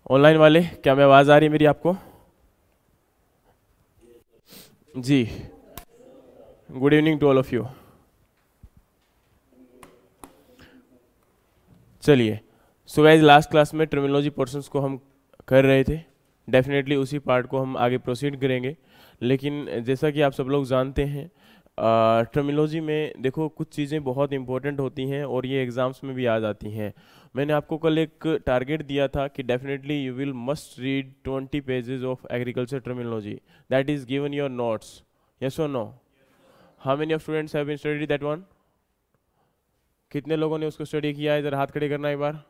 Online वाले, क्या मैं आवाज़ आ रही है मेरी आपको? जी, good evening to all of you. चलिए, सो गाइज लास्ट क्लास में टर्मिनोलॉजी पोर्शंस को हम कर रहे थे। डेफिनेटली उसी पार्ट को हम आगे प्रोसीड करेंगे, लेकिन जैसा कि आप सब लोग जानते हैं, टर्मिनोलॉजी में देखो कुछ चीज़ें बहुत इंपॉर्टेंट होती हैं और ये एग्ज़ाम्स में भी आ जाती हैं। मैंने आपको कल एक टारगेट दिया था कि definitely you will must read 20 pages of agriculture terminology, that is given your notes. Yes और no? How many of students have been studied that one? कितने लोगों ने उसको स्टडी किया है? जरा हाथ खड़े करना एक बार।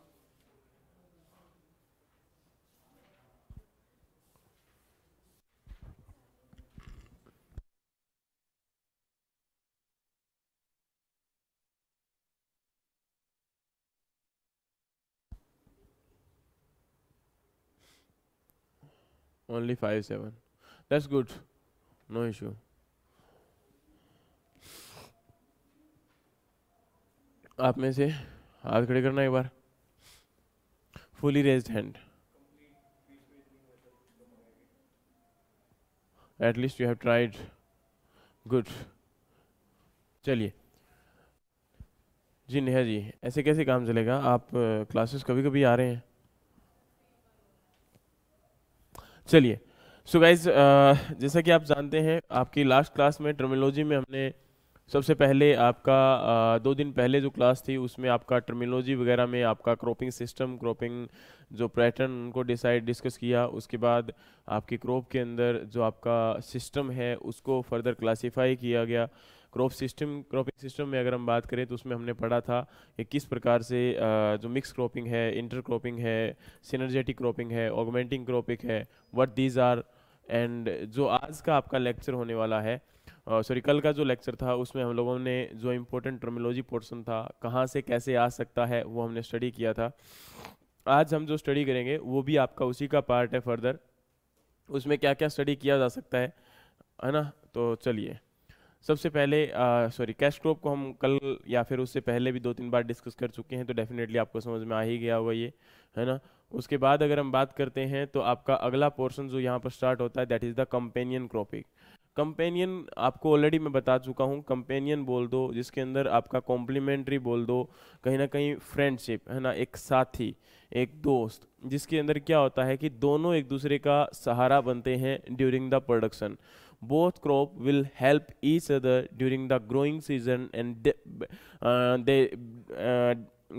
Only 5 7, that's good, no issue. आप में से हाथ खड़े करना एक बार, fully raised hand, at least you have tried, good. चलिए जी, नेहा जी, ऐसे कैसे काम चलेगा? आप क्लासेस कभी कभी आ रहे हैं। चलिए, सो गाइज जैसा कि आप जानते हैं, आपकी लास्ट क्लास में टर्मिनोलॉजी में हमने सबसे पहले आपका 2 दिन पहले जो क्लास थी उसमें आपका टर्मिनोलॉजी वगैरह में आपका क्रॉपिंग सिस्टम, क्रॉपिंग जो पैटर्न उनको डिस्कस किया। उसके बाद आपकी क्रॉप के अंदर जो आपका सिस्टम है उसको फर्दर क्लासीफाई किया गया। क्रॉपिंग सिस्टम में अगर हम बात करें तो उसमें हमने पढ़ा था कि किस प्रकार से जो मिक्स क्रॉपिंग है, इंटर क्रॉपिंग है, सिनर्जेटिक क्रॉपिंग है, ऑगमेंटिंग क्रॉपिंग है, व्हाट दीज आर। एंड जो आज का आपका लेक्चर होने वाला है, सॉरी कल का जो लेक्चर था, उसमें हम लोगों ने जो इम्पोर्टेंट टर्मिनोलॉजी पोर्शन था, कहाँ से कैसे आ सकता है, वो हमने स्टडी किया था। आज हम जो स्टडी करेंगे वो भी आपका उसी का पार्ट है फर्दर, उसमें क्या क्या स्टडी किया जा सकता है ना? तो चलिए, सबसे पहले सॉरी कैश क्रॉप को हम कल या फिर उससे पहले भी 2 3 बार डिस्कस कर चुके हैं, तो डेफिनेटली आपको समझ में आ ही गया होगा ये, है ना? उसके बाद अगर हम बात करते हैं तो आपका अगला पोर्शन जो यहाँ पर स्टार्ट होता है that is the companion cropping. Companion आपको ऑलरेडी मैं बता चुका हूँ, कंपेनियन बोल दो जिसके अंदर आपका कॉम्प्लीमेंट्री बोल दो, कहीं ना कहीं फ्रेंडशिप, है ना, एक साथी, एक दोस्त, जिसके अंदर क्या होता है कि दोनों एक दूसरे का सहारा बनते हैं during the production. both crop will help each other during the growing season and they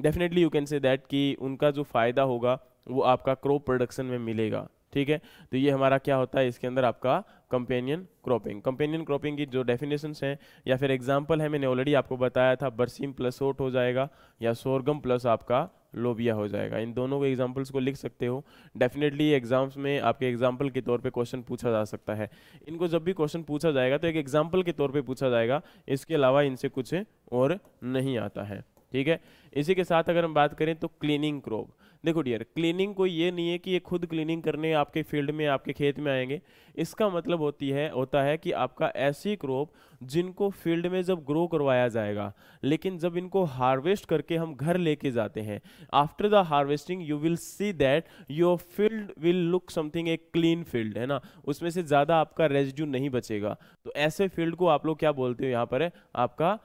definitely you can say that कि उनका जो फायदा होगा वो आपका क्रॉप प्रोडक्शन में मिलेगा। ठीक है, तो ये हमारा क्या होता है इसके अंदर आपका कंपेनियन क्रॉपिंग। कंपेनियन क्रॉपिंग की जो डेफिनेशंस हैं या फिर एग्जांपल है, मैंने ऑलरेडी आपको बताया था, बरसीम प्लस ओट हो जाएगा या सोरगम प्लस आपका लोबिया हो जाएगा। इन दोनों को एग्जांपल्स को लिख सकते हो। डेफिनेटली एग्जाम्स में आपके एग्जांपल के तौर पे क्वेश्चन पूछा जा सकता है। इनको जब भी क्वेश्चन पूछा जाएगा तो एक एग्जांपल के तौर पे पूछा जाएगा, इसके अलावा इनसे कुछ और नहीं आता है। ठीक है, इसी के साथ अगर हम बात करें तो क्लीनिंग क्रॉप, देखो डियर, क्लीनिंग कोई ये नहीं है कि ये खुद क्लीनिंग करने आपके फील्ड में आपके खेत में आएंगे। इसका मतलब होता है कि आपका ऐसी क्रॉप जिनको फील्ड में जब ग्रो करवाया जाएगा, लेकिन जब इनको हार्वेस्ट करके हम घर लेके जाते हैं, after the harvesting you will see that your field will look something a clean field, है ना, उसमें से ज़्यादा आपका रेजिड्यू नहीं बचेगा। तो ऐसे फील्ड को आप लोग क्या बोलते हो यहाँ पर है आपका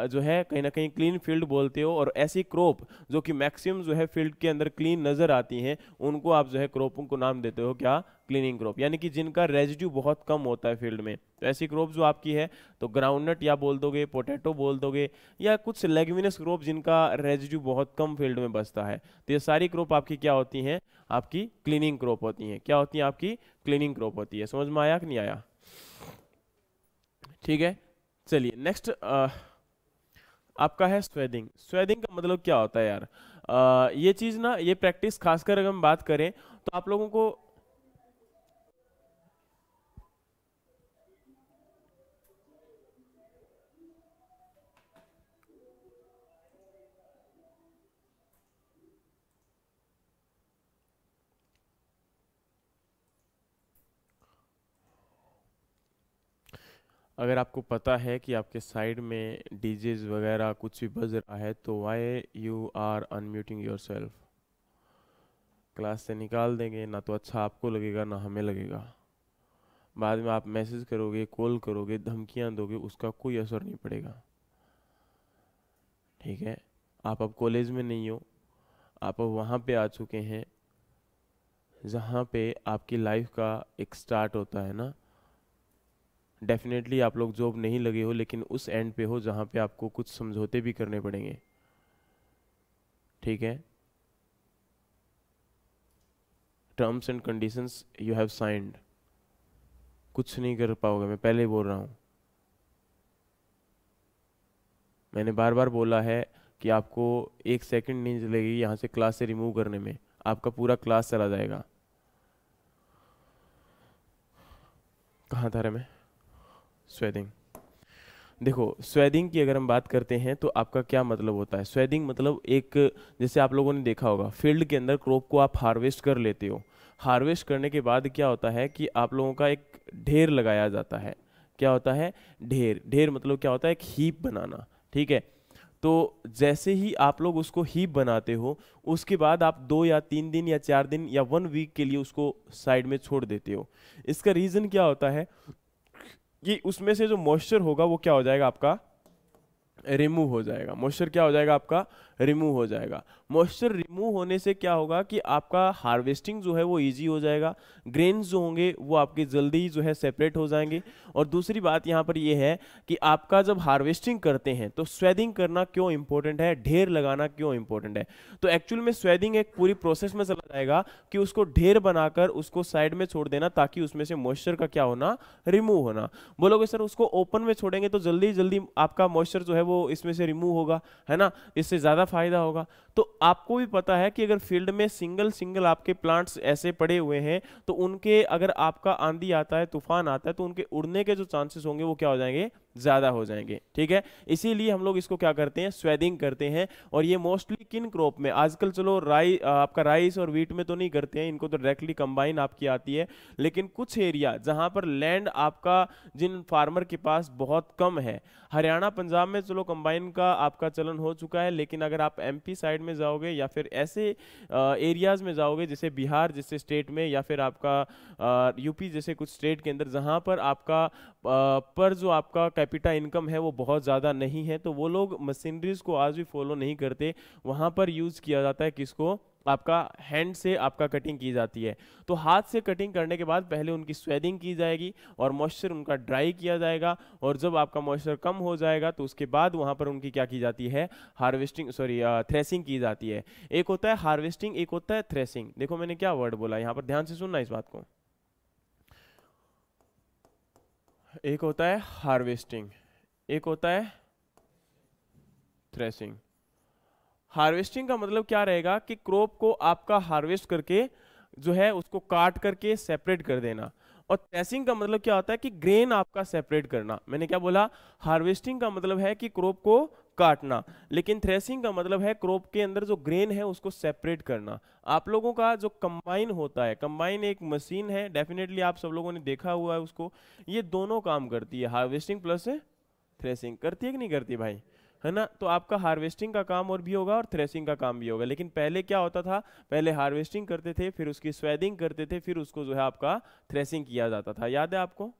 जो है कहीं ना कहीं क्लीन फील्ड बोलते हो। और ऐसी क्रॉप जो कि मैक्सिमम जो है फील्ड के अंदर क्लीन नजर आती हैं, उनको आप जो है क्रॉपों को नाम देते हो क्या? क्लीनिंग क्रॉप, यानी कि जिनका रेजिड्यू बहुत कम होता है फील्ड में। तो ऐसी क्रॉप जो आपकी है तो ग्राउंडनट या बोल दोगे, पोटैटो बोल दोगे, या कुछ लेग्यूमिनस क्रॉप जिनका रेजिड्यू बहुत कम फील्ड में बचता है, तो ये सारी क्रॉप आपकी क्या होती हैं? आपकी क्लीनिंग क्रॉप होती हैं। क्या होती हैं? आपकी क्लीनिंग क्रॉप होती है। समझ में आया कि नहीं आया? ठीक है, चलिए नेक्स्ट आपका है स्वेदिंग। स्वेदिंग का मतलब क्या होता है यार? ये चीज ना, ये प्रैक्टिस खासकर अगर हम बात करें तो आप लोगों को अगर आपको पता है कि आपके साइड में डीजेज वगैरह कुछ भी बज रहा है, तो why you are unmuting yourself? Class से निकाल देंगे, ना तो अच्छा आपको लगेगा ना हमें लगेगा। बाद में आप मैसेज करोगे, कॉल करोगे, धमकियां दोगे, उसका कोई असर नहीं पड़ेगा। ठीक है, आप अब कॉलेज में नहीं हो, आप अब वहाँ पे आ चुके हैं जहाँ पे आपकी लाइफ का एक स्टार्ट होता है ना। डेफिनेटली आप लोग जॉब नहीं लगे हो, लेकिन उस एंड पे हो जहाँ पे आपको कुछ समझौते भी करने पड़ेंगे। ठीक है, terms and conditions you have signed, कुछ नहीं कर पाओगे, मैं पहले ही बोल रहा हूँ। मैंने बार बार बोला है कि आपको एक सेकंड नहीं चलेगी यहाँ से क्लास से रिमूव करने में, आपका पूरा क्लास चला जाएगा। कहाँ था रे मैं? स्वेदिंग। देखो, स्वेदिंग की अगर हम बात करते हैं तो आपका क्या मतलब होता है? स्वेदिंग मतलब एक, जैसे आप लोगों ने देखा होगा फील्ड के अंदर क्रॉप को आप हार्वेस्ट कर लेते हो। हार्वेस्ट करने के बाद क्या होता है कि आप लोगों का एक ढेर लगाया जाता है। क्या होता है? ढेर। ढेर मतलब क्या होता है? एक हीप बनाना। ठीक है, तो जैसे ही आप लोग उसको हीप बनाते हो, उसके बाद आप 2 या 3 दिन या 4 दिन या 1 वीक के लिए उसको साइड में छोड़ देते हो। इसका रीजन क्या होता है कि उसमें से जो मॉइस्चर होगा वो क्या हो जाएगा आपका? रिमूव हो जाएगा। मॉइस्चर क्या हो जाएगा आपका? रिमूव हो जाएगा। मॉइस्चर रिमूव होने से क्या होगा कि आपका हार्वेस्टिंग जो है वो इजी हो जाएगा, ग्रेन्स जो होंगे वो आपके जल्दी जो है सेपरेट हो जाएंगे। और दूसरी बात यहाँ पर ये है कि आपका जब हार्वेस्टिंग करते हैं तो स्वेदिंग करना क्यों इंपॉर्टेंट है, ढेर लगाना क्यों इंपॉर्टेंट है? तो एक्चुअल में स्वेदिंग एक पूरी प्रोसेस में चला जाएगा कि उसको ढेर बनाकर उसको साइड में छोड़ देना, ताकि उसमें से मॉइस्चर का क्या होना? रिमूव होना। बोलोगे सर उसको ओपन में छोड़ेंगे तो जल्दी जल्दी आपका मॉइस्चर जो है वो इसमें से रिमूव होगा, है ना, इससे ज्यादा फायदा होगा। तो आपको भी पता है कि अगर फील्ड में सिंगल सिंगल आपके प्लांट्स ऐसे पड़े हुए हैं तो उनके, अगर आपका आंधी आता है, तूफान आता है, तो उनके उड़ने के जो चांसेस होंगे वो क्या हो जाएंगे? ज्यादा हो जाएंगे। ठीक है, इसीलिए हम लोग इसको क्या करते हैं? स्वेदिंग करते हैं। और ये मोस्टली किन क्रॉप में आजकल, चलो आपका राइस और व्हीट में तो नहीं करते हैं, इनको तो डायरेक्टली कंबाइन आपकी आती है। लेकिन कुछ एरिया जहां पर लैंड आपका, जिन फार्मर के पास बहुत कम है, हरियाणा पंजाब में चलो कंबाइन का आपका चलन हो चुका है, लेकिन अगर आप एमपी साइड में जाओगे या फिर ऐसे एरियाज में जाओगे जैसे बिहार जैसे स्टेट में, या फिर आपका यूपी जैसे कुछ स्टेट के अंदर जहां पर आपका पर जो आपका कैपिटा इनकम है वो बहुत ज़्यादा नहीं है, तो वो लोग मशीनरीज को आज भी फॉलो नहीं करते। वहां पर यूज किया जाता है किसको? आपका हैंड से आपका कटिंग की जाती है। तो हाथ से कटिंग करने के बाद पहले उनकी स्वेदिंग की जाएगी और मॉइस्चर उनका ड्राई किया जाएगा। और जब आपका मॉइस्चर कम हो जाएगा तो उसके बाद वहां पर उनकी क्या की जाती है? हार्वेस्टिंग, सॉरी, थ्रेसिंग की जाती है। एक होता है हार्वेस्टिंग, एक होता है थ्रेसिंग। देखो मैंने क्या वर्ड बोला यहाँ पर, ध्यान से सुनना इस बात को। एक होता है हार्वेस्टिंग, एक होता है थ्रेसिंग। हार्वेस्टिंग का मतलब क्या रहेगा कि क्रॉप को आपका हार्वेस्ट करके जो है उसको काट करके सेपरेट कर देना। और थ्रेसिंग का मतलब क्या होता है कि ग्रेन आपका सेपरेट करना। मैंने क्या बोला? हार्वेस्टिंग का मतलब है कि क्रॉप को काटना, लेकिन थ्रेसिंग का मतलब है क्रॉप के अंदर जो ग्रेन है उसको सेपरेट करना। आप लोगों का जो कंबाइन होता है, कंबाइन एक मशीन है, डेफिनेटली आप सब लोगों ने देखा हुआ है उसको। ये दोनों काम करती है, हार्वेस्टिंग प्लस थ्रेसिंग। करती है कि नहीं करती भाई? है ना? तो आपका हार्वेस्टिंग का काम और भी होगा और थ्रेसिंग का काम भी होगा। लेकिन पहले क्या होता था? पहले हार्वेस्टिंग करते थे, फिर उसकी स्वेदिंग करते थे, फिर उसको जो है आपका थ्रेसिंग किया जाता था। याद है आपको?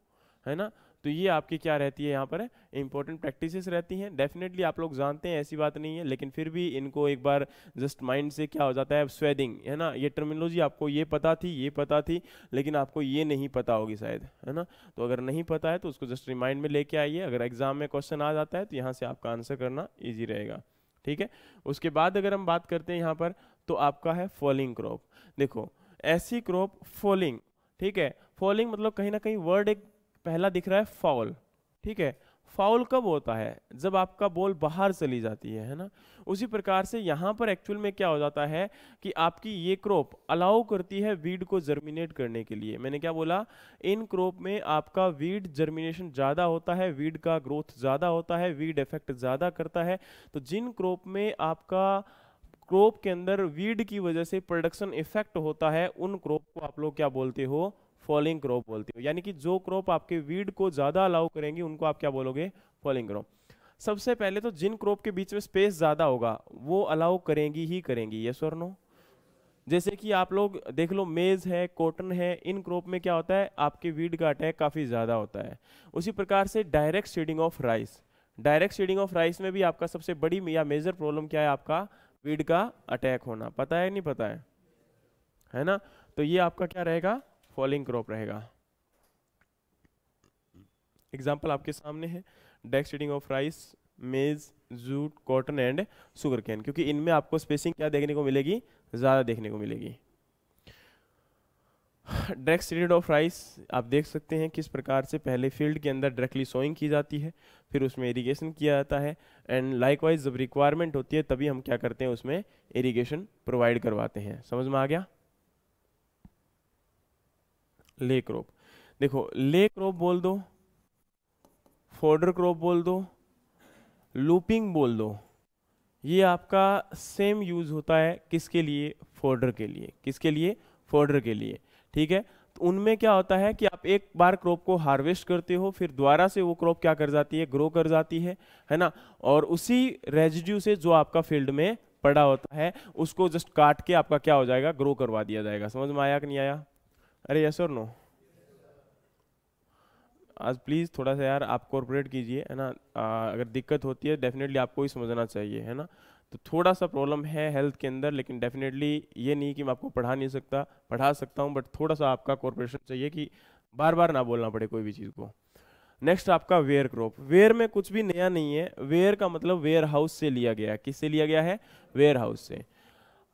है ना? तो ये आपकी क्या रहती है यहाँ पर? इंपॉर्टेंट प्रैक्टिसेस रहती हैं। डेफिनेटली आप लोग जानते हैं, ऐसी बात नहीं है, लेकिन फिर भी इनको एक बार जस्ट माइंड से क्या हो जाता है? स्वेदिंग, है ना, ये टर्मिनोलॉजी आपको ये पता थी, ये पता थी, लेकिन आपको ये नहीं पता होगी शायद, है ना? तो अगर नहीं पता है तो उसको जस्ट रिमाइंड में लेके आइए। अगर एग्जाम में क्वेश्चन आ जाता है तो यहाँ से आपका आंसर करना ईजी रहेगा। ठीक है, उसके बाद अगर हम बात करते हैं यहाँ पर, तो आपका है फॉलिंग क्रॉप। देखो, ऐसी क्रॉप फॉलिंग, ठीक है, फॉलिंग मतलब कहीं ना कहीं वर्ड एक पहला दिख रहा है फाउल। ठीक है, फाउल कब होता है? जब आपका बॉल बाहर चली जाती है ना? उसी प्रकार से यहाँ पर एक्चुअल में क्या हो जाता है कि आपकी ये क्रॉप अलाउ करती है वीड को जर्मिनेट करने के लिए। मैंने क्या बोला? इन क्रॉप में आपका वीड जर्मिनेशन ज़्यादा होता है, वीड का ग्रोथ ज़्यादा होता है, वीड इफेक्ट ज़्यादा करता है। तो जिन क्रॉप में आपका क्रॉप के अंदर वीड की वजह से प्रोडक्शन इफेक्ट होता है, उन क्रॉप को आप लोग क्या बोलते हो? फॉलिंग क्रॉप बोलते हो। यानी कि जो क्रॉप आपके वीड को ज्यादा अलाउ करेंगी उनको आप क्या बोलोगे? Falling crop. सबसे पहले तो जिन क्रॉप के बीच में स्पेस ज्यादा होगा वो अलाउ करेंगी ही करेंगी, यस और नो? जैसे कि आप लोग देख लो, मेज है, कॉटन है, इन क्रॉप में क्या होता है, आपके वीड का अटैक काफ़ी ज़्यादा होता है। उसी प्रकार से direct seeding of rice, direct seeding of rice में भी आपका सबसे बड़ी या मेजर प्रॉब्लम क्या है, आपका वीड का अटैक होना। पता है नहीं पता है ना? तो ये आपका क्या रहेगा, फॉलिंग क्रॉप रहेगा। एग्जाम्पल आपके सामने है, डायरेक्ट सीडिंग ऑफ राइस, मेज, jute, cotton and sugar cane, क्योंकि इनमें आपको स्पेसिंग क्या देखने को मिलेगी, ज़्यादा देखने को मिलेगी। डायरेक्ट सीडेड ऑफ राइस आप देख सकते हैं किस प्रकार से पहले फील्ड के अंदर डायरेक्टली सोइंग की जाती है, फिर उसमें इरिगेशन किया जाता है, एंड लाइकवाइज जब रिक्वायरमेंट होती है तभी हम क्या करते हैं, उसमें इरिगेशन प्रोवाइड करवाते हैं। समझ में आ गया? ले क्रॉप, देखो ले क्रॉप बोल दो, फॉडर क्रॉप बोल दो, लूपिंग बोल दो, ये आपका सेम यूज होता है किसके लिए, फोल्डर के लिए। किसके लिए, फोल्डर के लिए। ठीक है, तो उनमें क्या होता है कि आप एक बार क्रॉप को हार्वेस्ट करते हो, फिर दोबारा से वो क्रॉप क्या कर जाती है, ग्रो कर जाती है ना, और उसी रेजिड्यू से जो आपका फील्ड में पड़ा होता है उसको जस्ट काट के आपका क्या हो जाएगा, ग्रो करवा दिया जाएगा। समझ में आया कि नहीं आया? अरे यस और नो? आज प्लीज़ थोड़ा सा यार आप कोऑपरेट कीजिए, है ना। अगर दिक्कत होती है डेफिनेटली आपको ही समझना चाहिए, है ना। तो थोड़ा सा प्रॉब्लम है हेल्थ के अंदर, लेकिन डेफिनेटली ये नहीं कि मैं आपको पढ़ा नहीं सकता, पढ़ा सकता हूँ, बट थोड़ा सा आपका कोऑपरेशन चाहिए कि बार बार ना बोलना पड़े कोई भी चीज़ को। नेक्स्ट आपका वेयर क्रॉप। वेयर में कुछ भी नया नहीं है, वेयर का मतलब वेयर हाउस से लिया गया है। किससे लिया गया है, वेयर हाउस से।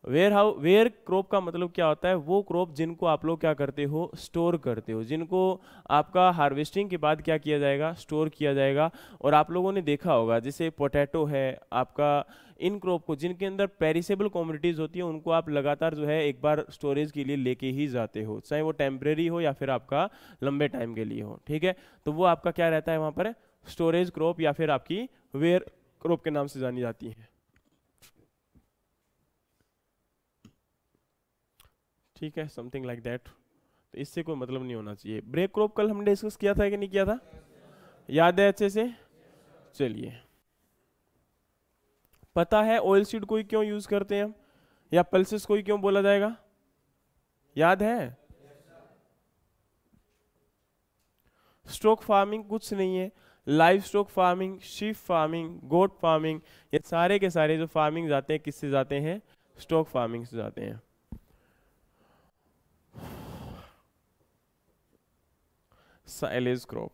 वेयर क्रॉप का मतलब क्या होता है, वो क्रॉप जिनको आप लोग क्या करते हो, स्टोर करते हो, जिनको आपका हार्वेस्टिंग के बाद क्या किया जाएगा, स्टोर किया जाएगा। और आप लोगों ने देखा होगा जैसे पोटैटो है आपका, इन क्रॉप को जिनके अंदर पेरिसेबल कमोडिटीज होती है उनको आप लगातार जो है एक बार स्टोरेज के लिए लेके ही जाते हो, चाहे वो टेम्परेरी हो या फिर आपका लंबे टाइम के लिए हो। ठीक है, तो वो आपका क्या रहता है वहां पर, स्टोरेज क्रॉप या फिर आपकी वेयर क्रॉप के नाम से जानी जाती है। ठीक है, समथिंग लाइक दैट। तो इससे कोई मतलब नहीं होना चाहिए। ब्रेक क्रॉप कल हमने डिस्कस किया था कि नहीं किया था, याद है अच्छे से? चलिए, पता है ऑयल सीड कोई क्यों यूज करते हैं हम, या पल्सेस कोई क्यों बोला जाएगा, याद है? स्टॉक फार्मिंग कुछ नहीं है, livestock farming, sheep farming, goat farming, ये सारे के सारे जो फार्मिंग जाते हैं किससे जाते हैं, स्टॉक फार्मिंग से जाते हैं। साइलेज क्रॉप,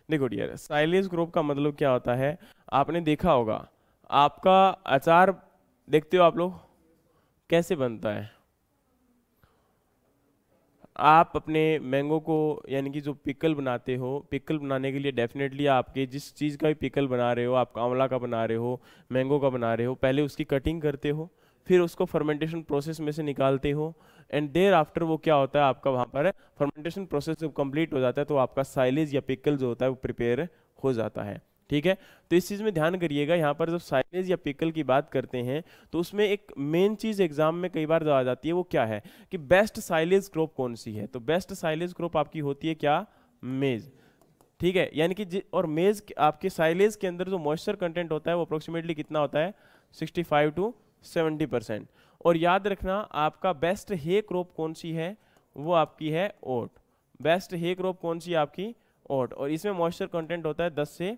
देखो डियर, साइलेज क्रॉप का मतलब क्या होता है, आपने देखा होगा, आपका अचार देखते हो आप लोग कैसे बनता है, आप अपने मैंगो को यानी कि जो पिकल बनाते हो, पिकल बनाने के लिए डेफिनेटली आपके जिस चीज़ का भी पिकल बना रहे हो, आप आंवला का बना रहे हो, मैंगो का बना रहे हो, पहले उसकी कटिंग करते हो, फिर उसको फर्मेंटेशन प्रोसेस में से निकालते हो, एंड देर आफ्टर वो क्या होता है आपका वहाँ पर फर्मेंटेशन प्रोसेस जब कंप्लीट हो जाता है तो आपका साइलेज या पिकल जो होता है वो प्रिपेयर हो जाता है। ठीक है, तो इस चीज़ में ध्यान करिएगा, यहाँ पर जब साइलेज या पिकल की बात करते हैं तो उसमें एक मेन चीज़ एग्जाम में कई बार जो आ जाती है वो क्या है कि बेस्ट साइलेज क्रॉप कौन सी है। तो बेस्ट साइलेज क्रॉप आपकी होती है क्या, मेज। ठीक है, यानी कि और मेज आपके साइलेज के अंदर जो मॉइस्चर कंटेंट होता है वो अप्रोक्सीमेटली कितना होता है, 65 to 70%। और याद रखना आपका बेस्ट हे क्रॉप कौन सी है, वो आपकी है ओट। बेस्ट हे क्रॉप कौन सी है आपकी, ओट, और इसमें मॉइस्चर कंटेंट होता है 10 से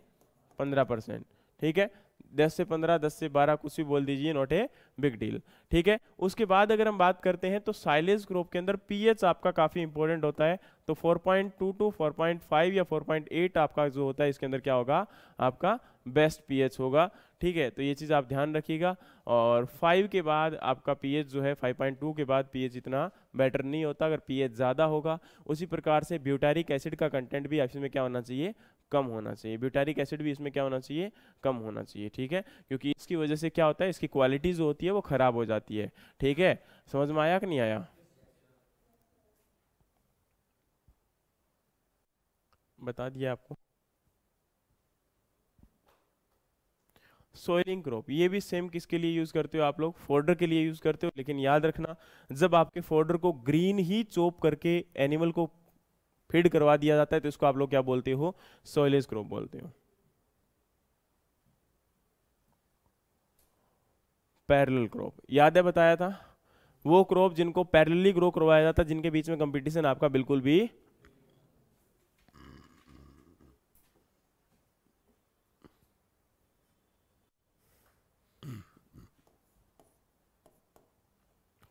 15%। ठीक है, 10 से 15, 10 से 12, कुछ भी बोल दीजिए, नॉट ए बिग डील। ठीक है, उसके बाद अगर हम बात करते हैं तो साइलेज क्रॉप के अंदर पीएच आपका काफी इंपॉर्टेंट होता है। तो 4.2 to 4.5 या 4.8 आपका जो होता है इसके अंदर क्या होगा, आपका बेस्ट पीएच होगा। ठीक है, तो ये चीज़ आप ध्यान रखिएगा। और 5 के बाद आपका पीएच जो है, 5.2 के बाद पीएच इतना बेटर नहीं होता अगर पीएच ज़्यादा होगा। उसी प्रकार से ब्यूटारिक एसिड का कंटेंट भी इसमें क्या होना चाहिए, कम होना चाहिए। ब्यूटारिक एसिड भी इसमें क्या होना चाहिए, कम होना चाहिए। ठीक है, क्योंकि इसकी वजह से क्या होता है, इसकी क्वालिटी जो होती है वो खराब हो जाती है। ठीक है, समझ में आया कि नहीं आया, बता दिया आपको। सोइलिंग क्रॉप, ये भी सेम किसके लिए यूज करते हो आप लोग, फोल्डर के लिए यूज करते हो। लेकिन याद रखना, जब आपके फोल्डर को ग्रीन ही चॉप करके एनिमल को फीड करवा दिया जाता है तो इसको आप लोग क्या बोलते हो, सोइलेज क्रॉप बोलते हो। पैरेलल क्रॉप, याद है बताया था, वो क्रॉप जिनको पैरेलली ग्रो करवाया जाता है, जिनके बीच में कंपटीशन आपका बिल्कुल भी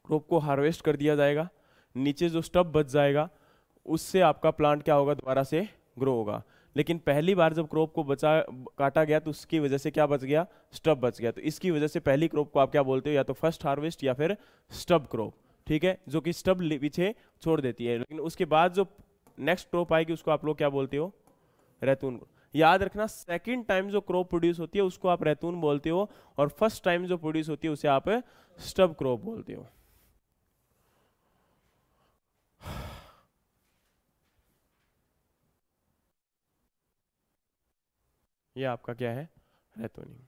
क्रॉप को हार्वेस्ट कर दिया जाएगा, नीचे जो स्टब बच जाएगा उससे आपका प्लांट क्या होगा, दोबारा से ग्रो होगा। लेकिन पहली बार जब क्रॉप को काटा गया तो उसकी वजह से क्या बच गया, स्टब बच गया। तो इसकी वजह से पहली क्रॉप को आप क्या बोलते हो, या तो फर्स्ट हार्वेस्ट या फिर स्टब क्रॉप, ठीक है, जो कि स्टब पीछे छोड़ देती है। लेकिन उसके बाद जो नेक्स्ट क्रॉप आएगी उसको आप लोग क्या बोलते हो, रैतून। याद रखना, सेकंड टाइम जो क्रॉप प्रोड्यूस होती है उसको आप रैतून बोलते हो, और फर्स्ट टाइम जो प्रोड्यूस होती है उसे आप स्टब क्रॉप बोलते हो। ये आपका क्या है, रैतूनिंग।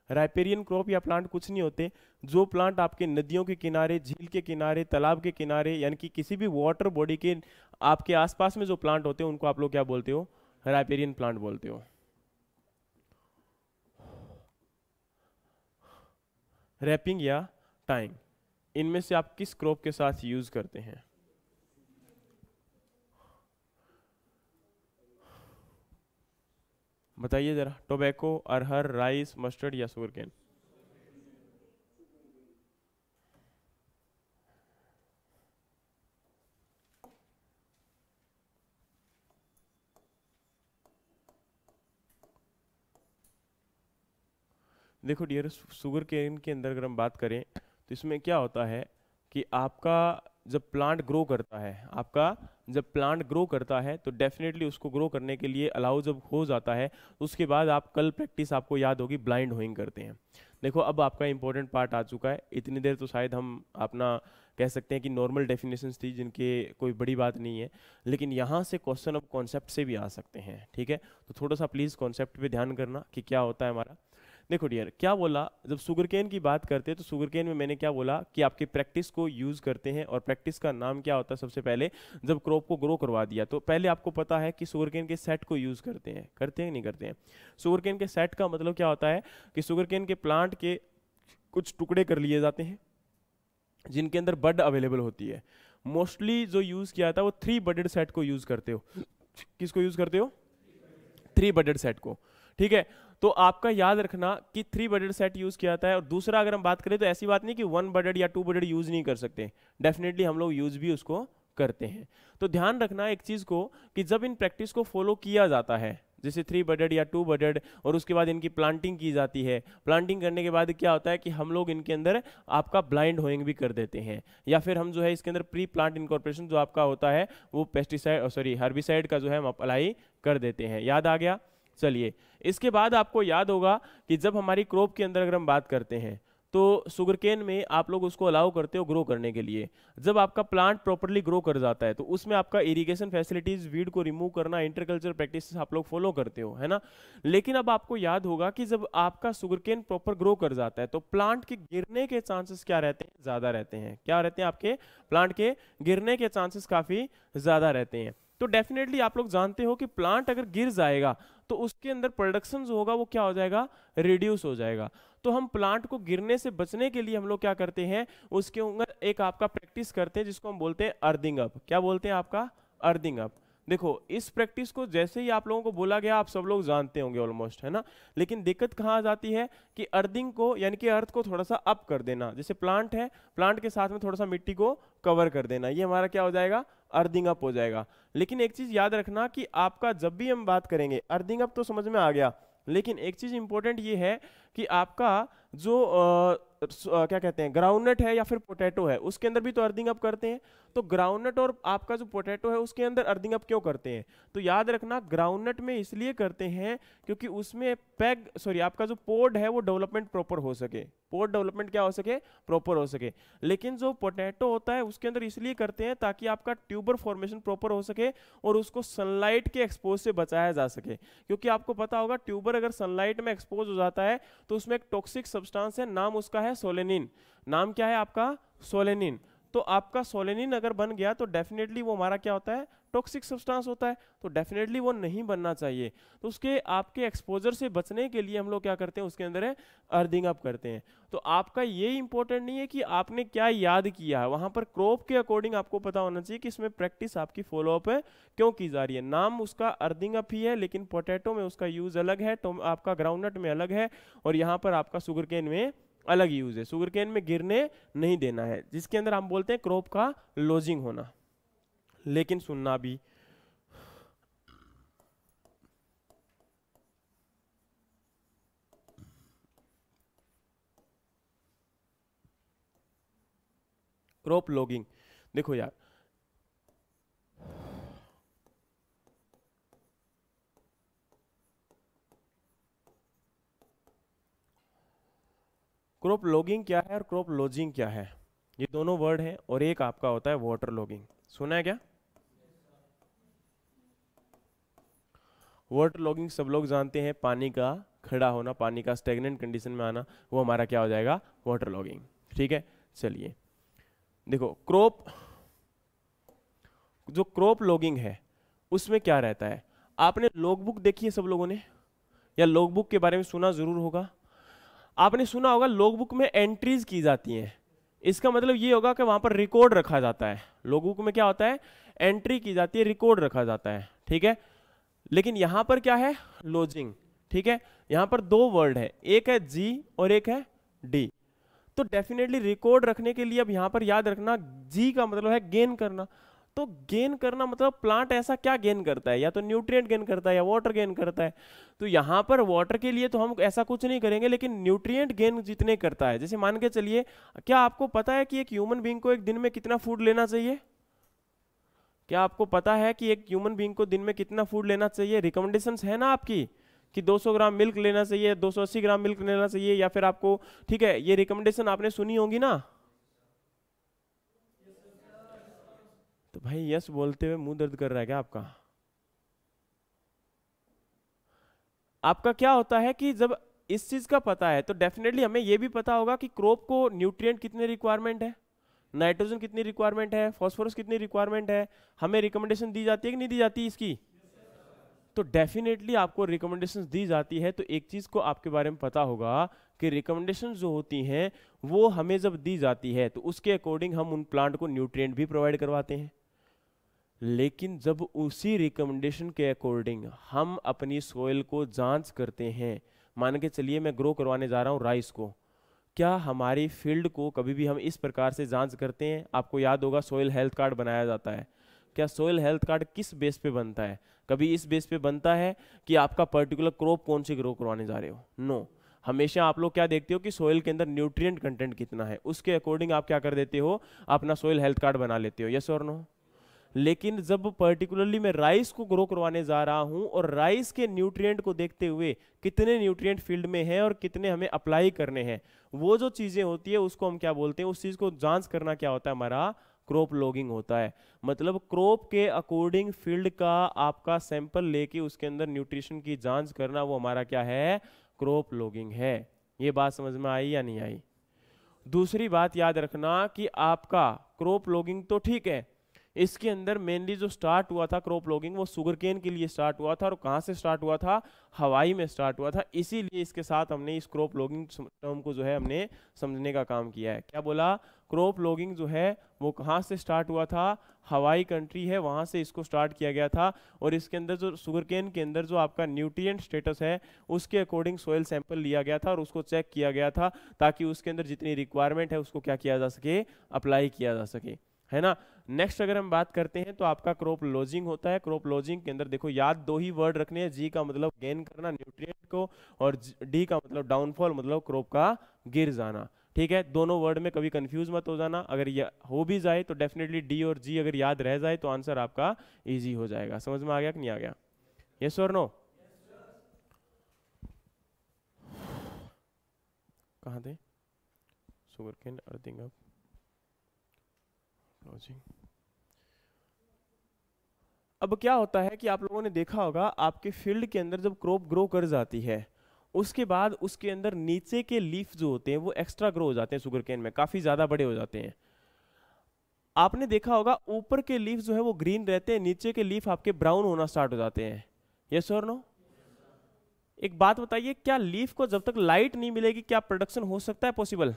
राइपेरियन क्रॉप या प्लांट कुछ नहीं होते, जो प्लांट आपके नदियों के किनारे, झील के किनारे, तालाब के किनारे, यानी कि किसी भी वाटर बॉडी के आपके आसपास में जो प्लांट होते हैं उनको आप लोग क्या बोलते हो, राइपेरियन प्लांट बोलते हो। रैपिंग या टाइंग, इनमें से आप किस क्रॉप के साथ यूज करते हैं? बताइए जरा, टोबैको, अरहर, राइस, मस्टर्ड या शुगरकेन? देखो डियर, शुगर केन के अंदर अगर हम बात करें तो इसमें क्या होता है कि आपका जब प्लांट ग्रो करता है, आपका जब प्लांट ग्रो करता है तो डेफिनेटली उसको ग्रो करने के लिए अलाउ जब हो जाता है, उसके बाद आप कल प्रैक्टिस आपको याद होगी, ब्लाइंड होइंग करते हैं। देखो अब आपका इंपॉर्टेंट पार्ट आ चुका है। इतनी देर तो शायद हम अपना कह सकते हैं कि नॉर्मल डेफिनेशंस थी जिनके कोई बड़ी बात नहीं है, लेकिन यहाँ से क्वेश्चन अब कॉन्सेप्ट से भी आ सकते हैं, ठीक है। तो थोड़ा सा प्लीज़ कॉन्सेप्ट पे ध्यान करना कि क्या होता है हमारा। देखो डियर, क्या बोला, जब शुगरकेन की बात करते हैं तो शुगरकेन में मैंने क्या बोला कि आपकी प्रैक्टिस को यूज करते हैं, और प्रैक्टिस का नाम क्या होता है, सबसे पहले जब क्रॉप को ग्रो करवा दिया तो पहले आपको पता है कि शुगरकेन के सेट को यूज करते हैं, करते हैं नहीं करते हैं? शुगरकेन के सेट का मतलब क्या होता है कि शुगरकेन के प्लांट के कुछ टुकड़े कर लिए जाते हैं जिनके अंदर बड अवेलेबल होती है। मोस्टली जो यूज किया था वो 3 बडेड सेट को यूज करते हो। किसको यूज करते हो? 3 बडेड सेट को, ठीक है। तो आपका याद रखना कि 3 बडेड सेट यूज किया जाता है। और दूसरा अगर हम बात करें तो ऐसी बात नहीं कि 1 बडेड या 2 बडेड यूज नहीं कर सकते, डेफिनेटली हम लोग यूज भी उसको करते हैं। तो ध्यान रखना एक चीज को कि जब इन प्रैक्टिस को फॉलो किया जाता है, जैसे 3 बडेड या 2 बडेड, और उसके बाद इनकी प्लांटिंग की जाती है, प्लांटिंग करने के बाद क्या होता है कि हम लोग इनके अंदर आपका ब्लाइंड होइंग भी कर देते हैं, या फिर हम जो है इसके अंदर प्री प्लांट इनकॉर्पोरेशन जो आपका होता है वो पेस्टिसाइड सॉरी हर्बिसाइड का जो है हम अप्लाई कर देते हैं। याद आ गया? चलिए, इसके बाद आपको याद होगा कि जब हमारी क्रॉप के अंदर अगर हम बात करते हैं तो शुगरकेन में आप लोग उसको अलाउ करते हो ग्रो करने के लिए। जब आपका प्लांट प्रॉपर्ली ग्रो कर जाता है तो उसमें आपका इरिगेशन फैसिलिटीज, वीड को रिमूव करना, इंटरकल्चर प्रैक्टिसेस आप लोग फॉलो करते हो, है ना। लेकिन अब आपको याद होगा कि जब आपका शुगरकेन प्रॉपर ग्रो कर जाता है तो प्लांट के गिरने के चांसेस क्या रहते हैं? ज्यादा रहते हैं। क्या रहते हैं? आपके प्लांट के गिरने के चांसेस काफी ज्यादा रहते हैं। तो डेफिनेटली आप लोग जानते हो कि प्लांट अगर गिर जाएगा तो उसके अंदर प्रोडक्शन जो होगा वो क्या हो जाएगा? रिड्यूस हो जाएगा। तो हम प्लांट को गिरने से बचने के लिए हम लोग क्या करते हैं, उसके अंदर एक आपका प्रैक्टिस करते हैं जिसको हम बोलते हैं अर्थिंग अप। क्या बोलते हैं? आपका अर्थिंग अप। देखो इस प्रैक्टिस को जैसे ही आप लोगों को बोला गया आप सब लोग जानते होंगे ऑलमोस्ट, है ना। लेकिन दिक्कत कहाँ आ जाती है कि अर्थिंग को यानी कि अर्थ को थोड़ा सा अप कर देना। जैसे प्लांट है, प्लांट के साथ में थोड़ा सा मिट्टी को कवर कर देना, ये हमारा क्या हो जाएगा? अर्थिंग अप हो जाएगा। लेकिन एक चीज याद रखना कि आपका जब भी हम बात करेंगे, अर्थिंग अप तो समझ में आ गया, लेकिन एक चीज इंपॉर्टेंट ये है कि आपका जो क्या कहते हैं, ग्राउंडनट है या फिर पोटैटो है, उसके अंदर भी तो अर्थिंग अप करते हैं। तो ग्राउंडनट और आपका जो पोटैटो है उसके अंदर अर्थिंग अप क्यों करते हैं? तो याद रखना, ग्राउंडनट में इसलिए करते हैं क्योंकि उसमें आपका जो पोड है वो डेवलपमेंट प्रॉपर हो सके, पोड डेवलपमेंट क्या हो सके? प्रॉपर हो सके। लेकिन जो पोटैटो होता है उसके अंदर इसलिए करते हैं ताकि आपका ट्यूबर फॉर्मेशन प्रॉपर हो सके और उसको सनलाइट के एक्सपोज से बचाया जा सके। क्योंकि आपको पता होगा ट्यूबर अगर सनलाइट में एक्सपोज हो जाता है तो उसमें एक टॉक्सिक सब्सटेंस है, नाम उसका है सोलेनिन। नाम क्या है आपका? सोलेनिन। तो आपका सोलेनिन अगर बन गया तो डेफिनेटली वो हमारा क्या होता है, टॉक्सिक सब्सटेंस होता है, तो डेफिनेटली वो नहीं बनना चाहिए। तो उसके आपके एक्सपोजर से बचने के लिए हम लोग क्या करते हैं, उसके अंदर है अर्थिंग अप करते हैं। तो आपका ये इंपॉर्टेंट नहीं है कि आपने क्या याद किया है, वहां पर क्रॉप के अकॉर्डिंग आपको पता होना चाहिए कि इसमें प्रैक्टिस आपकी फॉलोअप है क्यों की जा रही है। नाम उसका अर्थिंग अप ही है, लेकिन पोटैटो में उसका यूज अलग है, तो आपका ग्राउंडनट में अलग है, और यहाँ पर आपका शुगर केन में अलग यूज है। शुगर केन में गिरने नहीं देना है, जिसके अंदर हम बोलते हैं क्रॉप का लॉजिंग होना। लेकिन सुनना भी, क्रॉप लॉगिंग देखो यार, क्रॉप लॉगिंग क्या है और क्रॉप लॉजिंग क्या है, ये दोनों वर्ड हैं, और एक आपका होता है वाटर लॉगिंग। सुना है क्या? वाटर लॉगिंग सब लोग जानते हैं, पानी का खड़ा होना, पानी का स्टेगनेंट कंडीशन में आना, वो हमारा क्या हो जाएगा, वाटर लॉगिंग। ठीक है, चलिए देखो क्रॉप, जो क्रॉप लॉगिंग है उसमें क्या रहता है, आपने लॉगबुक देखी है सब लोगों ने, या लॉगबुक के बारे में सुना जरूर होगा। आपने सुना होगा लॉगबुक में एंट्रीज की जाती हैं, इसका मतलब ये होगा कि वहां पर रिकॉर्ड रखा जाता है। लॉगबुक में क्या होता है, एंट्री की जाती है, रिकॉर्ड रखा जाता है। ठीक है, लेकिन यहां पर क्या है, लॉजिंग। ठीक है, यहां पर दो वर्ड है, एक है जी और एक है डी। तो डेफिनेटली रिकॉर्ड रखने के लिए अब यहां पर याद रखना, जी का मतलब है गेन करना। तो गेन करना मतलब प्लांट ऐसा क्या गेन करता है, या तो न्यूट्रिएंट गेन करता है या वाटर गेन करता है। तो यहां पर वाटर के लिए तो हम ऐसा कुछ नहीं करेंगे, लेकिन न्यूट्रिएंट गेन जितने करता है, जैसे मान के चलिए, क्या आपको पता है कि एक ह्यूमन बीइंग को एक दिन में कितना फूड लेना चाहिए? क्या आपको पता है कि एक ह्यूमन बीइंग को दिन में कितना फूड लेना चाहिए? रिकमेंडेशंस है ना आपकी कि 200 ग्राम मिल्क लेना चाहिए, 280 ग्राम मिल्क लेना चाहिए, या फिर आपको, ठीक है, ये रिकमेंडेशन आपने सुनी होगी ना। तो भाई यस बोलते हुए मुंह दर्द कर रहा है क्या आपका? आपका क्या होता है कि जब इस चीज का पता है तो डेफिनेटली हमें यह भी पता होगा कि क्रॉप को न्यूट्रिएंट कितने रिक्वायरमेंट है, नाइट्रोजन कितनी रिक्वायरमेंट है, फास्फोरस कितनी रिक्वायरमेंट है, हमें रिकमेंडेशन दी जाती है कि नहीं दी जाती इसकी? तो डेफिनेटली आपको रिकमेंडेशंस दी जाती है, तो एक चीज को आपके बारे में पता होगा कि रिकमेंडेशंस जो होती हैं वो हमें जब दी जाती है तो उसके अकॉर्डिंग हम उन प्लांट को न्यूट्रिएंट भी प्रोवाइड करवाते हैं। लेकिन जब उसी रिकमेंडेशन के अकॉर्डिंग हम अपनी सोइल को जांच करते हैं, मान के चलिए मैं ग्रो करवाने जा रहा हूँ राइस को, क्या हमारी फील्ड को कभी भी हम इस प्रकार से जांच करते हैं? आपको याद होगा सॉइल हेल्थ कार्ड बनाया जाता है। क्या सॉइल हेल्थ कार्ड किस बेस पे बनता है? कभी इस बेस पे बनता है कि आपका पर्टिकुलर क्रॉप कौन सी ग्रो करवाने जा रहे हो, नो। हमेशा आप लोग क्या देखते हो कि सॉइल के अंदर न्यूट्रिएंट कंटेंट कितना है, उसके अकॉर्डिंग आप क्या कर देते हो, अपना सॉइल हेल्थ कार्ड बना लेते हो, यस और नो। लेकिन जब पर्टिकुलरली मैं राइस को ग्रो करवाने जा रहा हूं और राइस के न्यूट्रिएंट को देखते हुए कितने न्यूट्रिएंट फील्ड में है और कितने हमें अप्लाई करने हैं, वो जो चीजें होती है उसको हम क्या बोलते हैं, उस चीज को जांच करना क्या होता है, हमारा क्रॉप लॉगिंग होता है। मतलब क्रॉप के अकॉर्डिंग फील्ड का आपका सैंपल लेके उसके अंदर न्यूट्रिशन की जांच करना, वो हमारा क्या है, क्रॉप लॉगिंग है। ये बात समझ में आई या नहीं आई? दूसरी बात याद रखना कि आपका क्रॉप लॉगिंग तो ठीक है, इसके अंदर मेनली जो स्टार्ट हुआ था क्रॉप लॉगिंग वो शुगर केन के लिए स्टार्ट हुआ था, और कहाँ से स्टार्ट हुआ था, हवाई में स्टार्ट हुआ था। इसीलिए इसके साथ हमने इस क्रॉप लॉगिंग टर्म को जो है हमने समझने का काम किया है। क्या बोला, क्रॉप लॉगिंग जो है वो कहाँ से स्टार्ट हुआ था, हवाई कंट्री है वहां से इसको स्टार्ट किया गया था, और इसके अंदर जो शुगर केन के अंदर जो आपका न्यूट्रिएंट स्टेटस है उसके अकॉर्डिंग सोयल सैंपल लिया गया था और उसको चेक किया गया था, ताकि उसके अंदर जितनी रिक्वायरमेंट है उसको क्या किया जा सके, अप्लाई किया जा सके, है ना। नेक्स्ट अगर हम बात करते हैं तो आपका क्रॉप लॉजिंग होता है। क्रॉप लॉजिंग के अंदर देखो याद दो ही वर्ड रखने हैं, जी का मतलब गेन करना न्यूट्रिएंट को, और डी का मतलब डाउनफॉल, मतलब क्रॉप का गिर जाना। ठीक है, दोनों वर्ड में कभी कंफ्यूज मत हो जाना, अगर ये हो भी जाए तो डेफिनेटली डी और जी अगर याद रह जाए तो आंसर आपका इजी हो जाएगा। समझ में आ गया कि नहीं आ गया? यस और नो? कहाँ थे, sugarcane earthing up lodging. अब क्या होता है कि आप लोगों ने देखा होगा आपके फील्ड के अंदर जब क्रॉप ग्रो कर जाती है उसके बाद उसके अंदर नीचे के लीफ जो होते हैं वो एक्स्ट्रा ग्रो हो जाते हैं, शुगर केन में काफी ज्यादा बड़े हो जाते हैं। आपने देखा होगा ऊपर के लीफ जो है वो ग्रीन रहते हैं, नीचे के लीफ आपके ब्राउन होना स्टार्ट हो जाते हैं। यस और नो? एक बात बताइए, क्या लीफ को जब तक लाइट नहीं मिलेगी क्या प्रोडक्शन हो सकता है पॉसिबल?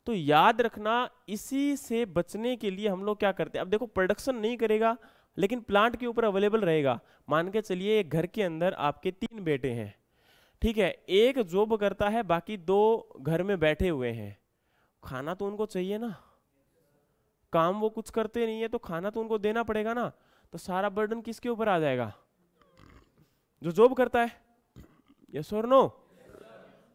तो याद रखना, इसी से बचने के लिए हम लोग क्या करते हैं, अब देखो प्रोडक्शन नहीं करेगा लेकिन प्लांट के ऊपर अवेलेबल रहेगा। मान के चलिए एक घर के अंदर आपके 3 बेटे हैं, ठीक है, एक जॉब करता है, बाकी 2 घर में बैठे हुए हैं। खाना तो उनको चाहिए ना, काम वो कुछ करते नहीं है तो खाना तो उनको देना पड़ेगा ना। तो सारा बर्डन किसके ऊपर आ जाएगा? जो जॉब करता है। यस और नो?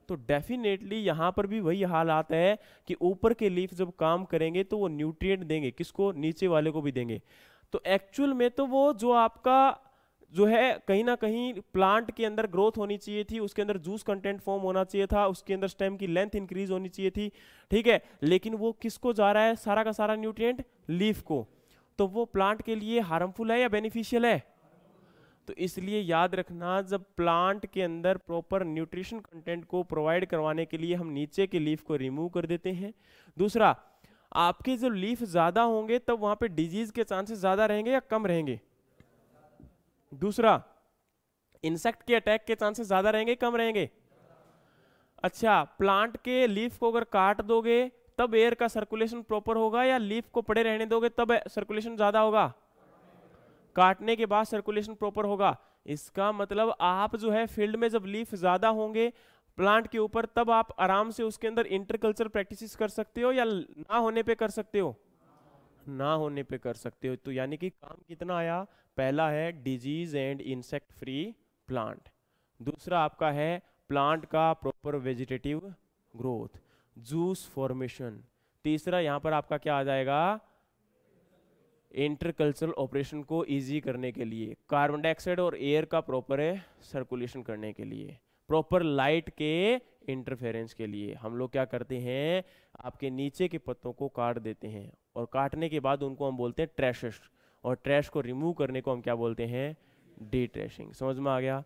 तो डेफिनेटली यहां पर भी वही हाल आता है कि ऊपर के लीफ जब काम करेंगे तो वो न्यूट्रिएंट देंगे, किसको? नीचे वाले को भी देंगे। तो एक्चुअल में तो वो जो आपका जो है कहीं ना कहीं प्लांट के अंदर ग्रोथ होनी चाहिए थी, उसके अंदर जूस कंटेंट फॉर्म होना चाहिए था, उसके अंदर स्टेम की लेंथ इंक्रीज होनी चाहिए थी, ठीक है, लेकिन वो किसको जा रहा है सारा का सारा न्यूट्रिएंट? लीफ को। तो वो प्लांट के लिए हार्मफुल है या बेनिफिशियल है? तो इसलिए याद रखना, जब प्लांट के अंदर प्रॉपर न्यूट्रिशन कंटेंट को प्रोवाइड करवाने के लिए हम नीचे के लीफ को रिमूव कर देते हैं। दूसरा, आपके जो लीफ ज्यादा होंगे तब वहां पे डिजीज के चांसेस ज्यादा रहेंगे या कम रहेंगे? दूसरा, इंसेक्ट के अटैक के चांसेस ज्यादा रहेंगे कम रहेंगे? अच्छा, प्लांट के लीफ को अगर काट दोगे तब एयर का सर्कुलेशन प्रॉपर होगा या लीफ को पड़े रहने दोगे तब सर्कुलेशन ज्यादा होगा? काटने के बाद सर्कुलेशन प्रॉपर होगा। इसका मतलब आप जो है फील्ड में जब लीफ ज्यादा होंगे प्लांट के ऊपर तब आप आराम से उसके अंदर इंटरकल्चर प्रैक्टिसेस कर सकते हो या ना होने पे कर सकते हो? ना होने पे कर सकते हो। तो यानी कि काम कितना आया? पहला है disease and insect free plant, दूसरा आपका है प्लांट का proper vegetative growth, juice formation, तीसरा यहां पर आपका क्या आ जाएगा? इंटरकल्चरल ऑपरेशन को इजी करने के लिए, कार्बन डाइऑक्साइड और एयर का प्रॉपर सर्कुलेशन करने के लिए, प्रॉपर लाइट के इंटरफेरेंस के लिए हम लोग क्या करते हैं, आपके नीचे के पत्तों को काट देते हैं और काटने के बाद उनको हम बोलते हैं ट्रैशेस, और ट्रैश को रिमूव करने को हम क्या बोलते हैं? D trashing. समझ में आ गया?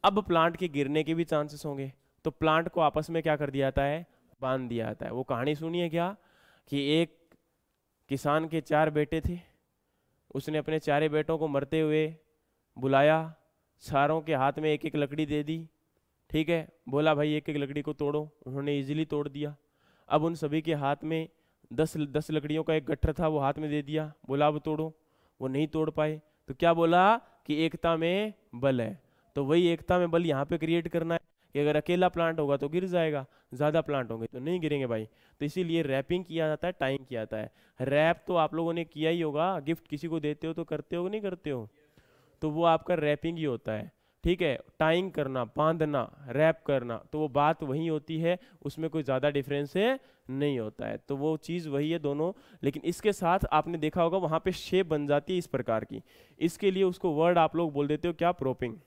अब प्लांट के गिरने के भी चांसेस होंगे, तो प्लांट को आपस में क्या कर दिया जाता है? बांध दिया जाता है। वो कहानी सुनिए क्या, कि एक किसान के 4 बेटे थे, उसने अपने 4 बेटों को मरते हुए बुलाया, चारों के हाथ में एक एक लकड़ी दे दी, ठीक है, बोला भाई एक एक लकड़ी को तोड़ो। उन्होंने इजीली तोड़ दिया। अब उन सभी के हाथ में 10 लकड़ियों का एक गट्ठर था, वो हाथ में दे दिया, बोला अब तोड़ो। वो नहीं तोड़ पाए, तो क्या बोला कि एकता में बल है। तो वही एकता में बल यहाँ पे क्रिएट करना है कि अगर अकेला प्लांट होगा तो गिर जाएगा, ज्यादा प्लांट होंगे तो नहीं गिरेंगे भाई। तो इसीलिए रैपिंग किया जाता है, टाइंग किया जाता है। रैप तो आप लोगों ने किया ही होगा, गिफ्ट किसी को देते हो तो करते हो कि नहीं करते हो? तो वो आपका रैपिंग ही होता है, ठीक है। टाइंग करना, बांधना, रैप करना, तो वो बात वही होती है, उसमें कोई ज़्यादा डिफरेंस है नहीं होता है, तो वो चीज़ वही है दोनों। लेकिन इसके साथ आपने देखा होगा वहाँ पे शेप बन जाती है इस प्रकार की, इसके लिए उसको वर्ड आप लोग बोल देते हो क्या? प्रोपिंग।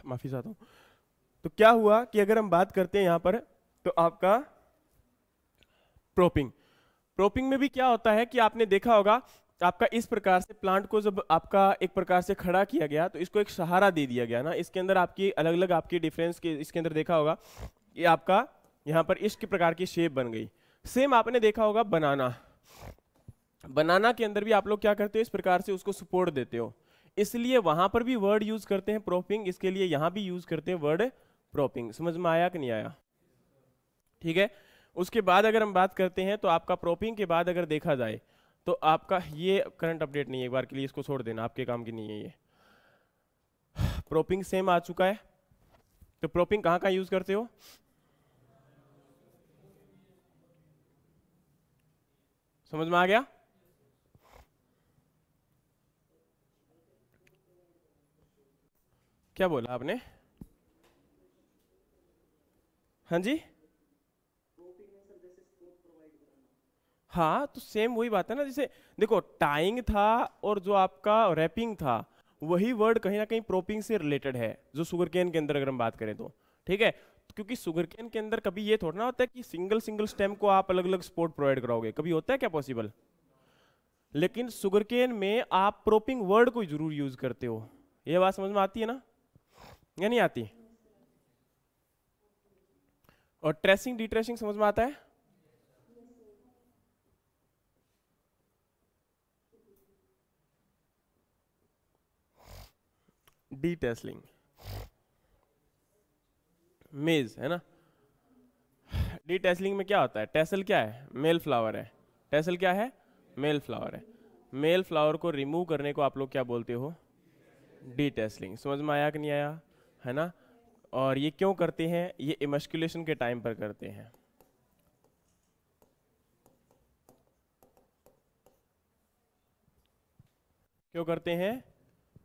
माफी चाहता हूँ। तो क्या हुआ कि अगर हम बात करते हैं यहाँ पर, तो आपका प्रोपिंग, प्रोपिंग में भी क्या होता है कि आपने देखा होगा आपका इस प्रकार से प्लांट को जब आपका एक प्रकार से खड़ा किया गया तो इसको एक सहारा दे दिया गया ना, इसके अंदर आपकी अलग अलग आपकी डिफरेंस के इसके अंदर देखा होगा ये आपका यहाँ पर इस प्रकार की शेप बन गई। सेम आपने देखा होगा बनाना, बनाना के अंदर भी आप लोग क्या करते हो, इस प्रकार से उसको सपोर्ट देते हो, इसलिए वहां पर भी वर्ड यूज करते हैं प्रोपिंग, इसके लिए यहां भी यूज करते हैं वर्ड प्रोपिंग। समझ में आया कि नहीं आया? ठीक है। उसके बाद अगर हम बात करते हैं तो आपका प्रोपिंग के बाद अगर देखा जाए तो आपका ये करंट अपडेट नहीं है, एक बार के लिए इसको छोड़ देना, आपके काम की नहीं है ये। प्रोपिंग सेम आ चुका है, तो प्रोपिंग कहां कहां यूज करते हो? समझ में आ गया? क्या बोला आपने? हाँ जी, हाँ तो सेम वही बात है ना, जैसे देखो टाइंग था और जो आपका रैपिंग था वही वर्ड कहीं ना कहीं प्रोपिंग से रिलेटेड है, जो शुगर केन के अंदर अगर हम बात करें तो। ठीक है, क्योंकि शुगर केन के अंदर कभी ये थोड़ा ना होता है कि सिंगल सिंगल स्टेम को आप अलग अलग सपोर्ट प्रोवाइड कराओगे, कभी होता है क्या पॉसिबल? लेकिन शुगर केन में आप प्रोपिंग वर्ड को जरूर यूज करते हो। ये बात समझ में आती है ना, या नहीं आती? और ट्रेसिंग डिट्रेसिंग समझ में आता है? डी टेस्लिंग, मेज है ना। डी टेस्लिंग में क्या होता है, टेसल क्या है? मेल फ्लावर है। टेसल क्या है? मेल फ्लावर है। मेल फ्लावर को रिमूव करने को आप लोग क्या बोलते हो? D tasselling. समझ में आया कि नहीं आया? है ना। और ये क्यों करते हैं? ये इमस्कुलेशन के टाइम पर करते हैं। क्यों करते हैं?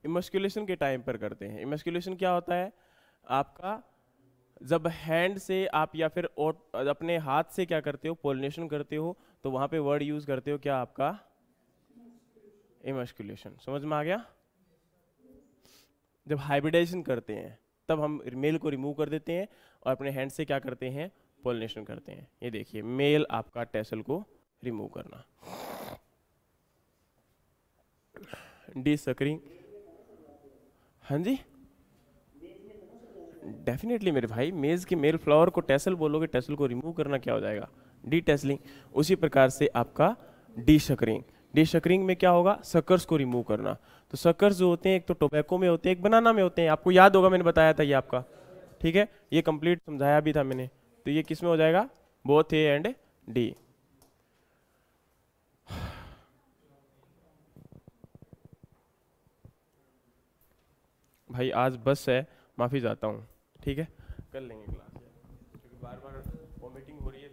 इमस्कुलेशन के टाइम पर करते हैं। इमस्कुलेशन क्या होता है? आपका जब हैंड से आप या फिर अपने हाथ से क्या करते हो, पोलिनेशन करते हो, तो वहां पे वर्ड यूज करते हो क्या? आपका इमस्कुलेशन। समझ में आ गया? जब हाइब्रिडाइजेशन करते हैं तब हम मेल को रिमूव कर देते हैं और अपने हैंड से क्या करते हैं? पोलिनेशन करते हैं। ये देखिए मेल आपका टेसल को रिमूव करना। डी सकरिंग, हाँ जी डेफिनेटली मेरे भाई, मेज के मेल फ्लावर को टेसल बोलोगे, टेसल को रिमूव करना क्या हो जाएगा? D tasseling. उसी प्रकार से आपका डी शकरिंग, डी शकरिंग में क्या होगा? सकर्स को रिमूव करना। तो सकर्स जो होते हैं एक तो टोबैको में होते हैं, एक बनाना में होते हैं, आपको याद होगा मैंने बताया था ये आपका। ठीक है, ये कंप्लीट समझाया भी था मैंने। तो ये किस में हो जाएगा? Both A and D. भाई आज बस है, माफी चाहता हूँ। ठीक है, कर लेंगे क्लास, क्योंकि बार बार वॉमिटिंग हो रही है।